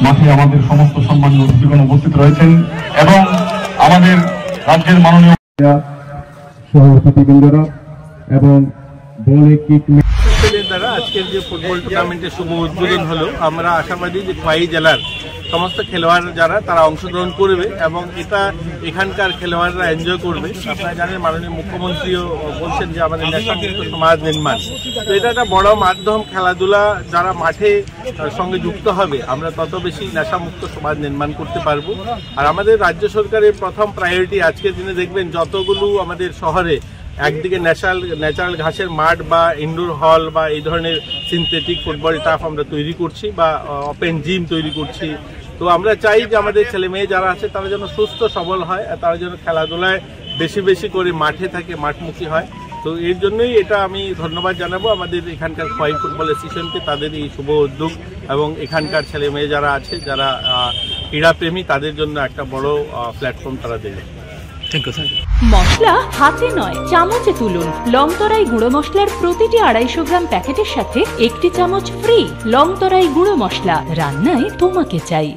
মাঠে আমাদের সমস্ত সম্মানীয় অতিথিগণ উপস্থিত রয়েছেন এবং আমাদের রাজ্যের মাননীয় সভাপতিবৃন্দরা এবং দ্বারা আজকের যে ফুটবল টুর্নামেন্টের শুভ উদ্বোধন হলো, আমরা আশাবাদী যে খোয়াই জেলার সমস্ত খেলোয়াড় যারা তারা অংশগ্রহণ করবে এবং এটা এখানকার খেলোয়াড়রা এনজয় করবে। আপনারা জানেন মাননীয় মুখ্যমন্ত্রীও বলছেন যে আমাদের নেশামুক্ত সমাজ নির্মাণ, তো এটা একটা বড় মাধ্যম। খেলাধুলা যারা মাঠে সঙ্গে যুক্ত হবে আমরা তত বেশি নেশামুক্ত সমাজ নির্মাণ করতে পারবো। আর আমাদের রাজ্য সরকারের প্রথম প্রায়োরিটি আজকের দিনে দেখবেন যতগুলো আমাদের শহরে একদিকে ন্যাচারাল ঘাসের মাঠ বা ইনডোর হল বা এই ধরনের সিনথেটিক ফুটবল টার্ফ আমরা তৈরি করছি বা ওপেন জিম তৈরি করছি। তো আমরা চাই যে আমাদের ছেলে মেয়ে যারা আছে তারা যেন সুস্থ সবল হয়, তারা যেন খেলাধুলায় বেশি বেশি করে মাঠে থাকে, মাঠমুখী হয়। তো এর জন্যই এটা আমি ধন্যবাদ জানাবো আমাদের এখানকার খোয়াই ফুটবল অ্যাসোসিয়েশনকে, তাদের এই শুভ উদ্যোগ এবং এখানকার ছেলে মেয়ে যারা আছে যারা ক্রীড়াপ্রেমী তাদের জন্য একটা বড় প্ল্যাটফর্ম তারা দেবে। মশলা হাতে নয় চামচে তুলুন। লংতরাই গুঁড়ো মশলার প্রতিটি 250 গ্রাম প্যাকেটের সাথে 1টি চামচ ফ্রি। লংতরাই গুঁড়ো মশলা, রান্নায় তোমাকে চাই।